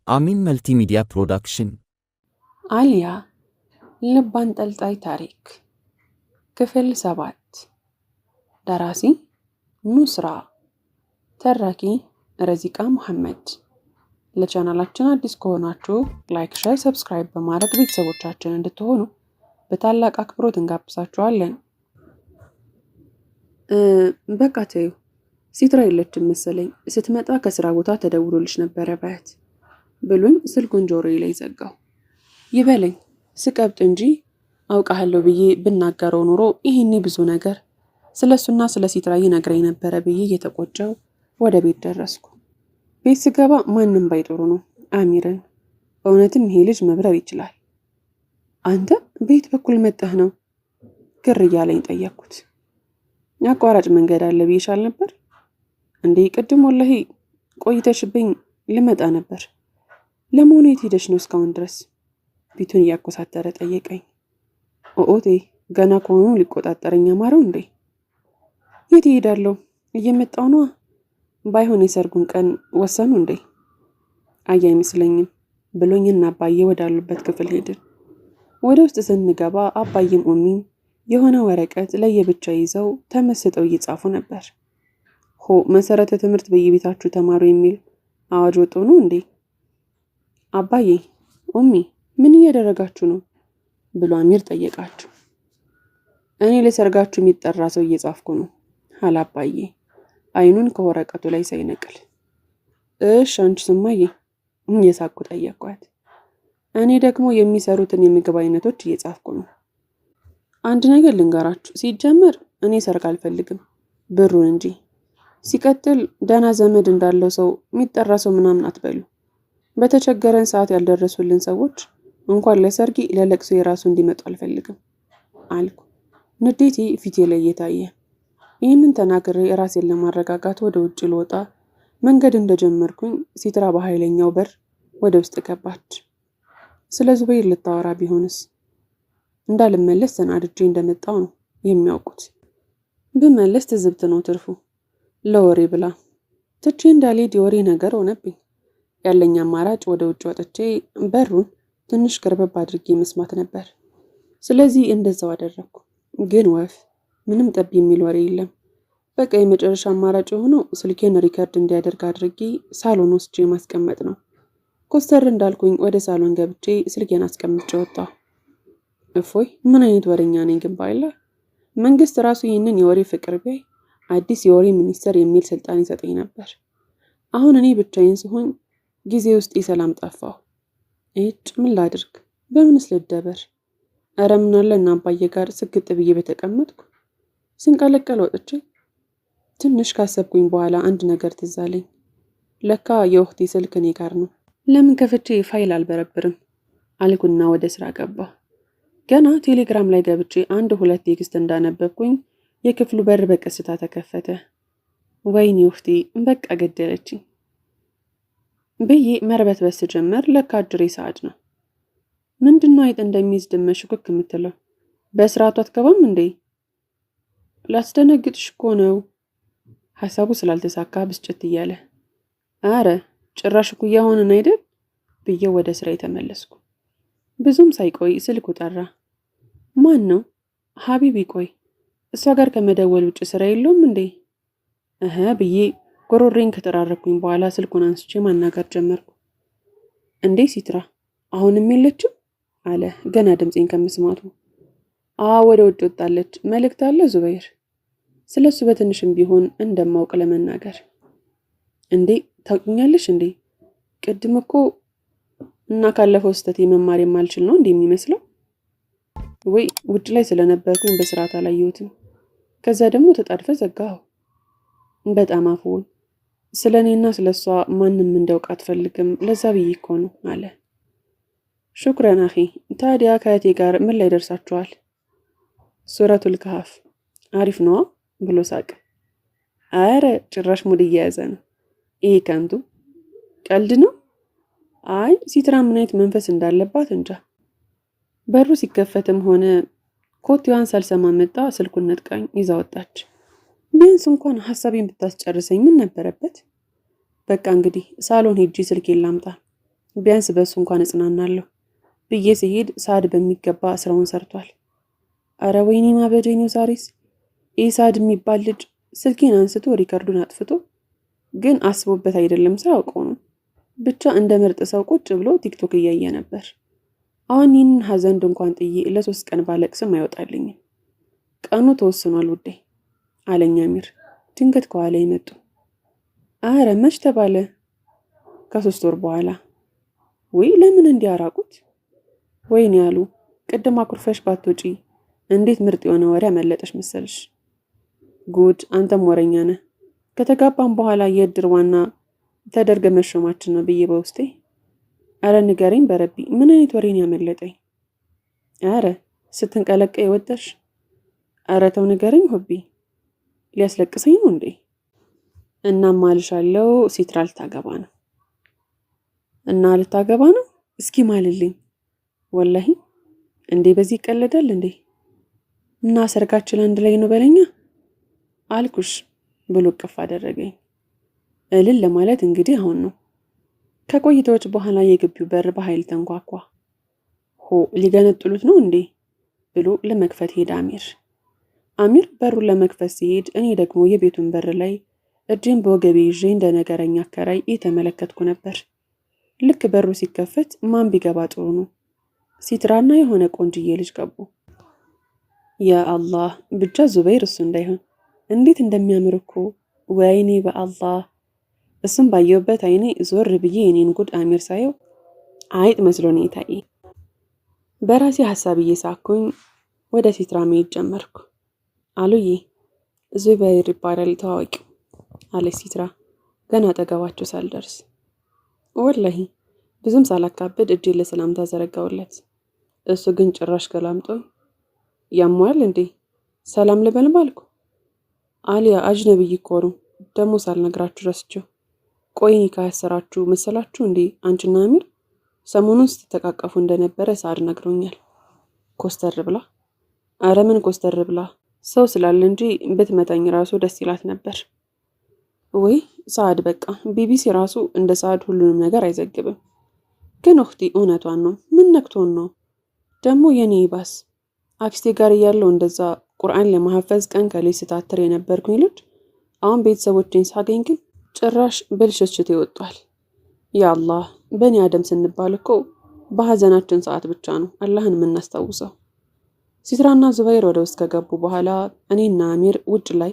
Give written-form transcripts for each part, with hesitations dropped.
አሚን መልቲሚዲያ ፕሮዳክሽን አልያ ልብ አንጠልጣይ ታሪክ ክፍል 7 ደራሲ ኑስራ ተራኪ ረዚቃ መሐመድ። ለቻናላችን አዲስ ከሆናችሁ ላይክ፣ ሼር፣ ሰብስክራይብ በማድረግ ቤተሰቦቻችን እንድትሆኑ በታላቅ አክብሮት እንጋብዛችኋለን። በቃ ተይው፣ ሲትራ የለችም መሰለኝ። ስትመጣ ከስራ ቦታ ተደውሎልሽ ነበረ በያት ብሎኝ ስልኩን ጆሮዬ ላይ ዘጋው። ይበለኝ ስቀብጥ እንጂ አውቃለሁ ብዬ ብናገረው ኖሮ ይሄኔ ብዙ ነገር ስለሱና ስለ ሲትራ ይነግረኝ ነበረ ብዬ እየተቆጨው ወደ ቤት ደረስኩ። ቤት ስገባ ማንም ባይጦሩ ነው አሚርን። በእውነትም ይሄ ልጅ መብረር ይችላል። አንተ ቤት በኩል መጣህ ነው? ግር እያለኝ ጠየቅኩት። አቋራጭ መንገድ አለ ብዬሻል ነበር እንዴ? ቅድም ወላሂ ቆይተሽብኝ ልመጣ ነበር። ለመሆኑ የት ሄደሽ ነው እስካሁን ድረስ? ፊቱን እያኮሳተረ ጠየቀኝ። ኦኦቴ ገና ከሆኑ ሊቆጣጠረኝ አማረው እንዴ? የት ሄዳለሁ? እየመጣው ነዋ። ባይሆን የሰርጉን ቀን ወሰኑ እንዴ? አይ አይመስለኝም ብሎኝና አባዬ ወዳሉበት ክፍል ሄድን። ወደ ውስጥ ስንገባ አባዬም ኡሚም የሆነ ወረቀት ለየብቻ ይዘው ተመስጠው እየጻፉ ነበር። መሰረተ ትምህርት በየቤታችሁ ተማሩ የሚል አዋጅ ወጥቶ ነው እንዴ? አባዬ ኡሚ ምን እያደረጋችሁ ነው ብሎ አሚር ጠየቃቸው። እኔ ለሰርጋችሁ የሚጠራ ሰው እየጻፍኩ ነው አለ አባዬ አይኑን ከወረቀቱ ላይ ሳይነቅል። እሺ አንቺስ እማዬ? እየሳኩ ጠየቅኳት። እኔ ደግሞ የሚሰሩትን የምግብ አይነቶች እየጻፍኩ ነው። አንድ ነገር ልንገራችሁ፣ ሲጀመር እኔ ሰርግ አልፈልግም ብሩን እንጂ። ሲቀጥል ደህና ዘመድ እንዳለው ሰው የሚጠራ ሰው ምናምን አትበሉ። በተቸገረን ሰዓት ያልደረሱልን ሰዎች እንኳን ለሰርጊ ለለቅሶ የራሱ እንዲመጡ አልፈልግም አልኩ። ንዴቴ ፊቴ ላይ እየታየ። ይህንን ተናግሬ ራሴን ለማረጋጋት ወደ ውጭ ልወጣ መንገድ እንደጀመርኩኝ ሲትራ በኃይለኛው በር ወደ ውስጥ ገባች። ስለ ዙበይር ልታወራ ቢሆንስ? እንዳልመለስ ተናድጄ እንደመጣው ነው የሚያውቁት። ብመለስ ትዝብት ነው ትርፉ። ለወሬ ብላ ትቼ እንዳልሄድ የወሬ ነገር ሆነብኝ። ያለኝ አማራጭ ወደ ውጭ ወጥቼ በሩን ትንሽ ቅርብብ አድርጌ መስማት ነበር። ስለዚህ እንደዛው አደረግኩ። ግን ወፍ ምንም ጠብ የሚል ወሬ የለም። በቃ የመጨረሻ አማራጭ የሆነው ስልኬን ሪከርድ እንዲያደርግ አድርጌ ሳሎን ወስጄ ማስቀመጥ ነው። ኮስተር እንዳልኩኝ ወደ ሳሎን ገብቼ ስልኬን አስቀምጬ ወጣሁ። እፎይ ምን አይነት ወሬኛ ነኝ ግን ባይላ። መንግስት ራሱ ይህንን የወሬ ፍቅር ቢያይ አዲስ የወሬ ሚኒስተር የሚል ስልጣን ይሰጠኝ ነበር። አሁን እኔ ብቻዬን ስሆን ጊዜ ውስጥ የሰላም ጠፋሁ። ምን ላድርግ? በምንስ ልደበር? ኧረ ምን አለ እና አባዬ ጋር ስግጥ ብዬ በተቀመጥኩ። ስንቀለቀል ወጥቼ ትንሽ ካሰብኩኝ በኋላ አንድ ነገር ትዝ አለኝ። ለካ የወቅቴ ስልክ እኔ ጋር ነው። ለምን ከፍቼ ፋይል አልበረብርም አልኩና ወደ ስራ ገባሁ። ገና ቴሌግራም ላይ ገብቼ 1-2 ቴክስት እንዳነበብኩኝ የክፍሉ በር በቀስታ ተከፈተ። ወይኔ ወቅቴ በቃ ገደለችኝ ብዬ መርበትበስ ጀመር። ለካ አጅሬ ሰዓት ነው። ምንድነው አይጥ እንደሚይዝ ድመት ሽኩክ የምትለው? በስርዓቱ አትገባም እንዴ? ላስደነግጥሽ እኮ ነው። ሐሳቡ ስላልተሳካ ብስጭት እያለ አረ ጭራሽ እኩያ ሆነን አይደል ብዬ ወደ ስራ የተመለስኩ። ብዙም ሳይቆይ ስልኩ ጠራ። ማን ነው? ሀቢቢ። ቆይ እሷ ጋር ከመደወል ውጭ ስራ የለውም እንዴ? ብዬ ጎሮሬን ከተራረኩኝ በኋላ ስልኩን አንስቼ ማናገር ጀመርኩ። እንዴ ሲትራ አሁንም የለችም አለ ገና ድምፄን ከመስማቱ። ወደ ውጭ ወጣለች። መልእክት አለ ዙበይር? ስለሱ በትንሽም ቢሆን እንደማውቅ ለመናገር። እንዴ ታውቂኛለሽ እንዴ? ቅድም እኮ እና ካለፈው ስህተት መማር የማልችል ነው እንዴ የሚመስለው? ወይ ውጭ ላይ ስለነበርኩኝ በስርዓት አላየሁትም። ከዛ ደግሞ ተጣድፈ ዘጋሁ። በጣም አፍውን። ስለኔና ስለሷ ማንም እንደውቅ አትፈልግም። ለዛ ብዬ እኮ ነው አለ። ሹክረን አኺ። ታዲያ ከእቴ ጋር ምን ላይ ደርሳችኋል? ሱረቱል ከሃፍ አሪፍ ነዋ ብሎ ሳቅ። አረ ጭራሽ ሙድ እየያዘ ነው ይሄ ከንቱ። ቀልድ ነው። አይ ሲትራ ምን አይነት መንፈስ እንዳለባት እንጃ። በሩ ሲከፈትም ሆነ ኮቴዋን ሳልሰማ መጣ። ስልኩን ነጥቃኝ ይዛ ወጣች። ቢያንስ እንኳን ሐሳቤን ብታስጨርሰኝ ምን ነበረበት? በቃ እንግዲህ ሳሎን ሄጄ ስልኬን ላምጣ ቢያንስ በሱ እንኳን እጽናናለሁ ብዬ ሲሄድ ሳድ በሚገባ ስራውን ሰርቷል። አረ ወይኔ ማበዴ ነው ዛሬስ። ይህ ሳድ የሚባል ልጅ ስልኬን አንስቶ ሪከርዱን አጥፍቶ፣ ግን አስቦበት አይደለም ሳያውቀው ነው። ብቻ እንደ ምርጥ ሰው ቁጭ ብሎ ቲክቶክ እያየ ነበር። አሁን ይህንን ሀዘን ድንኳን ጥዬ ለ3 ቀን ባለቅስም አይወጣልኝም። ቀኑ ተወስኗል ውዴ አለኝ አሚር ድንገት ከኋላ ይመጡ። አረ መች ተባለ? ከ3 ወር በኋላ። ወይ ለምን እንዲያራቁት? ወይኔ ያሉ ቅድም አኩርፈሽ ባትወጪ እንዴት ምርጥ የሆነ ወሬ አመለጠሽ መሰልሽ። ጉድ አንተም ወረኛ ነህ። ከተጋባም በኋላ የእድር ዋና ተደርገ መሾማችን ነው ብዬ በውስጤ። አረ ንገረኝ በረቢ ምን አይነት ወሬን ያመለጠኝ? አረ ስትንቀለቀይ ወጣሽ። አረ ተው ንገረኝ ሆቢ ሊያስለቅሰኝ ነው እንዴ? እናም ማልሻለው ሲትራ ልታገባ ነው። እና ልታገባ ነው? እስኪ ማልልኝ ወላሂ። እንዴ በዚህ ይቀለዳል እንዴ? እና ሰርጋችን አንድ ላይ ነው በለኛ አልኩሽ ብሎ እቅፍ አደረገኝ። እልል ለማለት እንግዲህ አሁን ነው። ከቆይታዎች በኋላ የግቢው በር በኃይል ተንኳኳ። ሆ ሊገነጥሉት ነው እንዴ ብሎ ለመክፈት ሄደ አሚር። አሚር በሩን ለመክፈት ሲሄድ እኔ ደግሞ የቤቱን በር ላይ እጄን በወገቤ ይዤ እንደ ነገረኛ አከራይ እየተመለከትኩ ነበር። ልክ በሩ ሲከፈት ማን ቢገባ ጥሩ ነው? ሲትራና የሆነ ቆንጅዬ ልጅ ገቡ። ያ አላህ ብቻ ዙበይር እሱ እንዳይሆን እንዴት እንደሚያምር እኮ ወይኔ በአላህ። እሱም ባየውበት አይኔ ዞር ብዬ የኔን ጉድ አሚር ሳየው አይጥ መስሎ ነው የታየ። በራሴ ሐሳብ እየሳኩኝ ወደ ሲትራ መሄድ ጀመርኩ። አሉዬ ዙበይር ይባላል ተዋወቂው አለች ሲትራ ገና አጠገባቸው ሳልደርስ። ወላሂ ብዙም ሳላካብድ እጄን ለሰላምታ ዘረጋውለት። እሱ ግን ጭራሽ ገላምጦኝ ያሟል እንዴ ሰላም ልበል ባልኩ። አሊያ አጅነብይ እኮ ነው ደግሞ ሳልነግራችሁ ረስቼው። ቆይ ኒካ ያሰራችሁ መሰላችሁ እንዴ አንቺና አሚር? ሰሞኑን ስትተቃቀፉ እንደነበረ ሳድ ነግሮኛል። ኮስተር ብላ። አረ ምን ኮስተር ብላ፣ ሰው ስላለ እንጂ ብትመታኝ ራሱ ደስ ይላት ነበር። ወይ ሳድ በቃ ቢቢሲ ራሱ እንደ ሳድ ሁሉንም ነገር አይዘግብም። ግን እህቴ እውነቷን ነው። ምን ነክቶን ነው ደግሞ? የኔ ይባስ አክስቴ ጋር እያለው እንደዛ ቁርአን ለማሐፈዝ ቀን ከሌት ስታትር የነበርኩኝ ልጅ አሁን ቤተሰቦቼን ሳገኝ ግን ጭራሽ ብልሽሽት ይወጣል። ያ አላህ በእኔ አደም ስንባል እኮ በሐዘናችን ሰዓት ብቻ ነው አላህን የምናስታውሰው። ሲትራና ዙበይር ወደ ውስጥ ከገቡ በኋላ እኔና አሚር ውጭ ላይ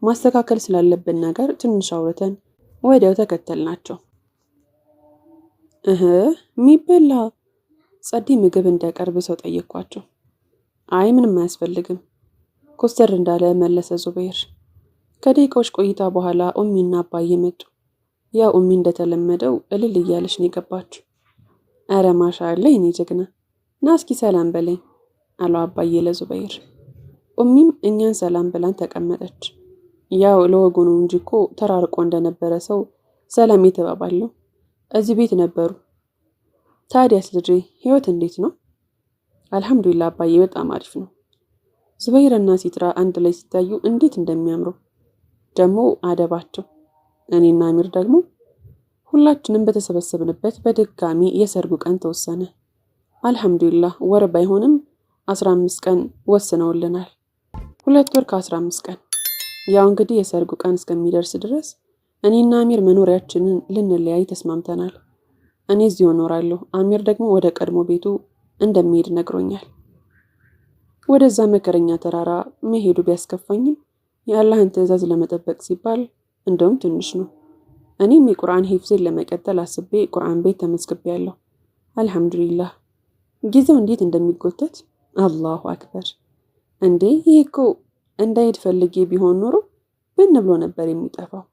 ማስተካከል ስላለብን ነገር ትንሽ አውርተን ወዲያው ተከተልናቸው። የሚበላ ጸዲ ምግብ እንዲያቀርብ ሰው ጠየኳቸው። አይ ምንም አያስፈልግም ኮስተር እንዳለ መለሰ ዙበይር። ከደቂቃዎች ቆይታ በኋላ ኡሚና አባዬ መጡ። ያ ኡሚ እንደተለመደው እልል እያለች ነው የገባችው። አረ ማሻአላ የኔ ጀግና ና እስኪ ሰላም በለኝ አለው አባዬ ለዙበይር። ኡሚም እኛን ሰላም ብላን ተቀመጠች። ያው ለወጉ ነው እንጂ እኮ ተራርቆ እንደነበረ ሰው ሰላም የተባባለው እዚህ ቤት ነበሩ። ታዲያስ ልጄ ህይወት እንዴት ነው? አልሐምዱሊላህ አባዬ በጣም አሪፍ ነው። ዙበይርና ሲትራ አንድ ላይ ሲታዩ እንዴት እንደሚያምሩ ደግሞ አደባቸው። እኔና አሚር ደግሞ ሁላችንም በተሰበሰብንበት በድጋሚ የሰርጉ ቀን ተወሰነ። አልሐምዱሊላህ ወር ባይሆንም 15 ቀን ወስነውልናል። 2 ወር ከ15 ቀን። ያው እንግዲህ የሰርጉ ቀን እስከሚደርስ ድረስ እኔና አሚር መኖሪያችንን ልንለያይ ተስማምተናል። እኔ እዚሁ እኖራለሁ፣ አሚር ደግሞ ወደ ቀድሞ ቤቱ እንደሚሄድ ነግሮኛል። ወደዛ መከረኛ ተራራ መሄዱ ቢያስከፋኝም የአላህን ትዕዛዝ ለመጠበቅ ሲባል እንደውም ትንሽ ነው። እኔም የቁርአን ሂፍዝን ለመቀጠል አስቤ ቁርአን ቤት ተመዝግቤያለሁ። አልሐምዱሊላህ። ጊዜው እንዴት እንደሚጎተት አላሁ አክበር። እንዴ ይሄ እኮ እንዳይሄድ ፈልጌ ቢሆን ኖሮ ብን ብሎ ነበር የሚጠፋው።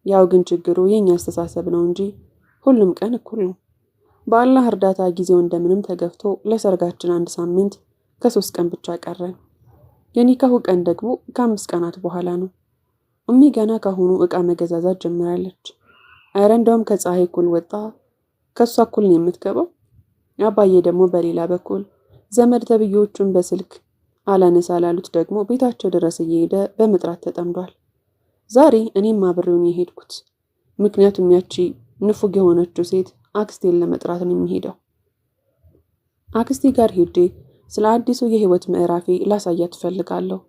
ያው ግን ችግሩ የኛ አስተሳሰብ ነው እንጂ ሁሉም ቀን እኩል ነው። በአላህ እርዳታ ጊዜው እንደምንም ተገፍቶ ለሰርጋችን 1 ሳምንት ከ3 ቀን ብቻ ቀረን። የኒካሁ ቀን ደግሞ ከ5 ቀናት በኋላ ነው። ኡሚ ገና ካሁኑ እቃ መገዛዛት ጀምራለች። አረ እንደውም ከፀሐይ እኩል ወጣ ከሷ እኩል ነው የምትገባው። አባዬ ደግሞ በሌላ በኩል ዘመድ ተብዮቹን በስልክ አላነሳ ላሉት ደግሞ ቤታቸው ድረስ እየሄደ በመጥራት ተጠምዷል። ዛሬ እኔም አብሬውን የሄድኩት ምክንያቱም ያቺ ንፉግ የሆነችው ሴት አክስቴን ለመጥራት ነው የሚሄደው። አክስቴ ጋር ሄጄ ስለ አዲሱ የህይወት ምዕራፌ ላሳያት እፈልጋለሁ።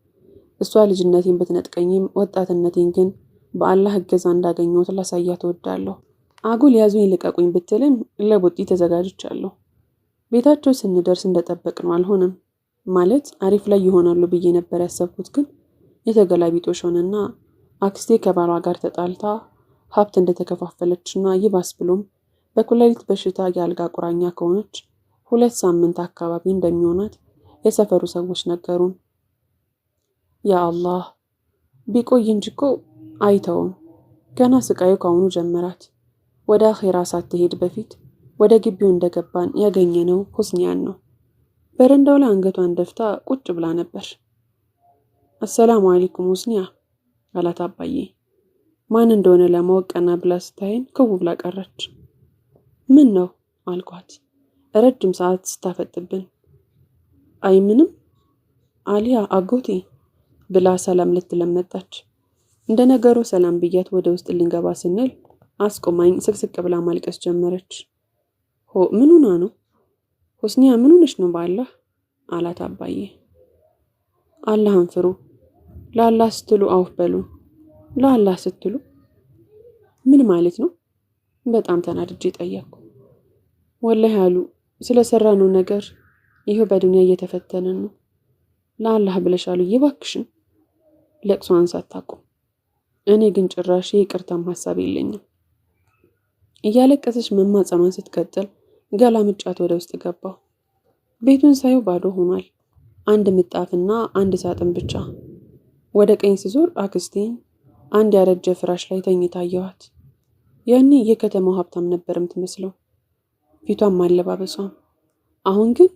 እሷ ልጅነቴን ብትነጥቀኝም ወጣትነቴን ግን በአላህ እገዛ እንዳገኘሁት ላሳያት እወዳለሁ። አጉል ያዙኝ ልቀቁኝ ብትልም ለቡጢ ተዘጋጅቻለሁ። ቤታቸው ስንደርስ እንደጠበቅነው አልሆነም። ማለት አሪፍ ላይ ይሆናሉ ብዬ ነበር ያሰብኩት፣ ግን የተገላቢጦሽ ሆነና አክስቴ ከባሏ ጋር ተጣልታ ሀብት እንደተከፋፈለችና ይባስ ብሎም በኩላሊት በሽታ የአልጋ ቁራኛ ከሆነች 2 ሳምንት አካባቢ እንደሚሆናት የሰፈሩ ሰዎች ነገሩን። ያ አላህ ቢቆይ እንጂ እኮ አይተውም። ገና ስቃዩ ከአሁኑ ጀመራት። ወደ አኼራ ሳትሄድ በፊት ወደ ግቢው እንደገባን ያገኘነው ሁስኒያን ነው። በረንዳው ላይ አንገቷን ደፍታ ቁጭ ብላ ነበር። አሰላሙ አለይኩም ሁስኒያ አላት አባዬ። ማን እንደሆነ ለማወቅ ቀና ብላ ስታይን ክው ብላ ቀረች። ምን ነው አልኳት፣ ረጅም ሰዓት ስታፈጥብን። አይ ምንም አሊያ አጎቴ ብላ ሰላም ልትለመጣች። እንደ ነገሩ ሰላም ብያት ወደ ውስጥ ልንገባ ስንል አስቆማኝ ስቅስቅ ብላ ማልቀስ ጀመረች። ምን ሆና ነው ሁስኒያ? ምን ሆነሽ ነው በአላህ አላት አባዬ። አላህን ፍሩ፣ ለአላህ ስትሉ አውፍ በሉ። ለአላህ ስትሉ ምን ማለት ነው? በጣም ተናድጄ ጠየቅኩ። ወላሂ አሉ ስለሰራነው ነገር ይሄው በዱንያ እየተፈተነን ነው። ለአላህ ብለሽ አሉ እባክሽን። ለቅሷን ሳታቆም እኔ ግን ጭራሽ ይቅርታም ሐሳብ የለኝም። እያለቀሰች መማጸኗን ስትቀጥል ገላ ምጫት ወደ ውስጥ ገባው። ቤቱን ሳየው ባዶ ሆኗል። አንድ ምጣፍና አንድ ሳጥን ብቻ። ወደ ቀኝ ስዞር አክስቴን አንድ ያረጀ ፍራሽ ላይ ተኝታ አየኋት። ያኔ የከተማው ሀብታም ነበር የምትመስለው፣ ፊቷም አለባበሷም። አሁን ግን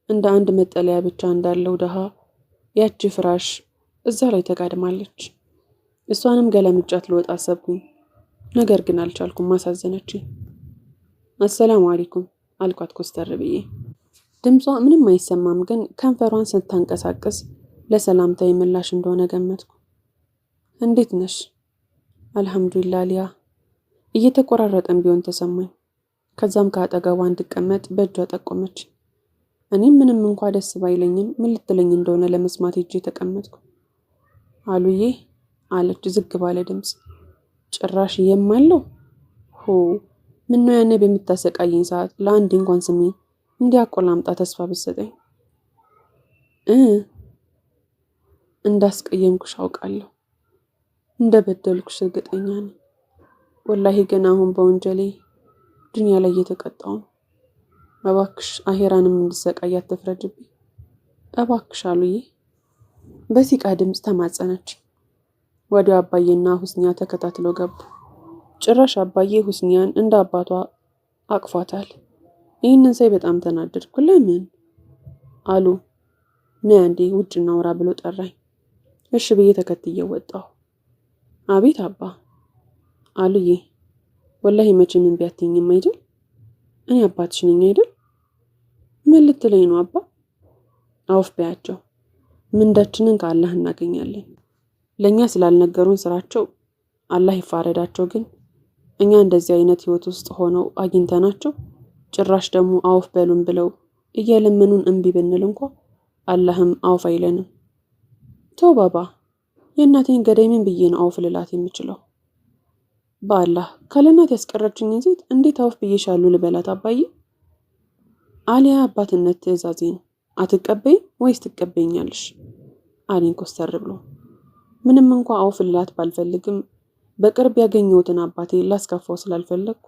እንደ አንድ መጠለያ ብቻ እንዳለው ደሃ ያቺ ፍራሽ እዛ ላይ ተጋድማለች። እሷንም ገለምጫት ልወጣ አሰብኩኝ፣ ነገር ግን አልቻልኩም። ማሳዘነችኝ። አሰላሙ አለይኩም አልኳት ኮስተር ብዬ። ድምጿ ምንም አይሰማም፣ ግን ከንፈሯን ስታንቀሳቅስ ለሰላምታ ምላሽ እንደሆነ ገመትኩ። እንዴት ነሽ? አልሐምዱሊላህ ሊያ። እየተቆራረጠን ቢሆን ተሰማኝ። ከዛም ከአጠገቧ እንድቀመጥ በእጇ ጠቆመች። እኔም ምንም እንኳ ደስ ባይለኝም ምን ልትለኝ እንደሆነ ለመስማት ሄጄ ተቀመጥኩ። አሉዬ አለች ዝግ ባለ ድምፅ። ጭራሽ የማለው ምነው ያኔ በምታሰቃየኝ ሰዓት ለአንድ እንኳን ስሜ እንዲያቆላምጣ ተስፋ ብትሰጠኝ። እንዳስቀየምኩሽ አውቃለሁ፣ እንደበደልኩሽ እርግጠኛ ነኝ። ወላሂ ግን አሁን በወንጀሌ ዱንያ ላይ እየተቀጣሁ ነው። እባክሽ አሄራንም እንድሰቃይ አትፍረጅብኝ እባክሽ አሉዬ። በሲቃ ድምፅ ተማጸነች። ወዲያው አባዬና ሁስኒያ ተከታትለው ገቡ። ጭራሽ አባዬ ሁስኒያን እንደ አባቷ አቅፏታል። ይህንን ሳይ በጣም ተናደድኩ። ለምን አሉ። ነይ አንዴ ውጭ እናውራ ብሎ ጠራኝ። እሺ ብዬ ተከትዬው ወጣሁ። አቤት አባ አሉዬ። ወላሂ መቼም እምቢ አትይኝም አይደል? እኔ አባትሽ ነኝ አይደል? ምን ልትለኝ ነው አባ? አውፍ በያቸው፣ ምንዳችንን ከአላህ እናገኛለን። ለእኛ ስላልነገሩን ስራቸው አላህ ይፋረዳቸው። ግን እኛ እንደዚህ አይነት ህይወት ውስጥ ሆነው አግኝተናቸው ጭራሽ ደግሞ አውፍ በሉን ብለው እየለመኑን እምቢ ብንል እንኳ አላህም አውፍ አይለንም። ተው ባባ፣ የእናቴን ገዳይ ምን ብዬ ነው አውፍ ልላት የምችለው? በአላህ ካለናት ያስቀረችኝን ሴት እንዴት አውፍ ብዬሻሉ ልበላት አባዬ? አሊያ አባትነት ትእዛዜ ነው። አትቀበይም ወይስ ትቀበይኛለሽ? አለኝ ኮስተር ብሎ። ምንም እንኳ አውፍ ልላት ባልፈልግም በቅርብ ያገኘሁትን አባቴ ላስከፋው ስላልፈለግኩ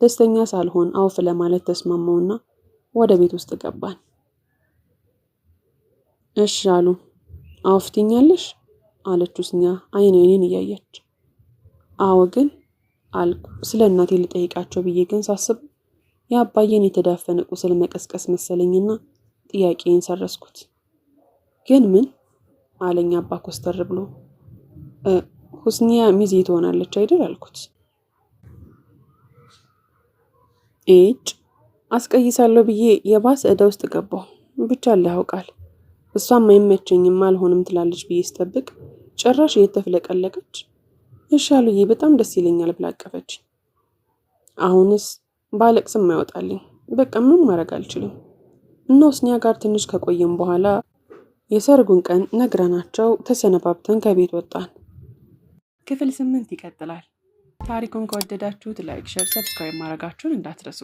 ደስተኛ ሳልሆን አውፍ ለማለት ተስማማውና ወደ ቤት ውስጥ ገባን። እሺ አሉ። አውፍ ትኛለሽ አለች ሁስኒያ አይኔን እያየች። አዎ ግን አልኩ። ስለ እናቴ ልጠይቃቸው ብዬ ግን ሳስብ የአባዬን የተዳፈነ ቁስል መቀስቀስ መሰለኝና ጥያቄን ሰረስኩት። ግን ምን አለኝ አባ ኮስተር ብሎ። ሁስኒያ ሚዜ ትሆናለች አይደል አልኩት። እጭ አስቀይሳለሁ ብዬ የባስ ዕዳ ውስጥ ገባሁ። ብቻ አላህ ያውቃል። እሷም አይመቸኝም አልሆንም ትላለች ብዬ ስጠብቅ ጭራሽ እየተፍለቀለቀች እሺ አሉዬ በጣም ደስ ይለኛል ብላ አቀፈች። አሁንስ ባለቅስም አይወጣልኝ። በቃ ምንም ማድረግ አልችልም። እና ወስኒያ ጋር ትንሽ ከቆየም በኋላ የሰርጉን ቀን ነግረናቸው ተሰነባብተን ከቤት ወጣን። ክፍል 8 ይቀጥላል። ታሪኩን ከወደዳችሁት ላይክ፣ ሼር፣ ሰብስክራይብ ማድረጋችሁን እንዳትረሱ።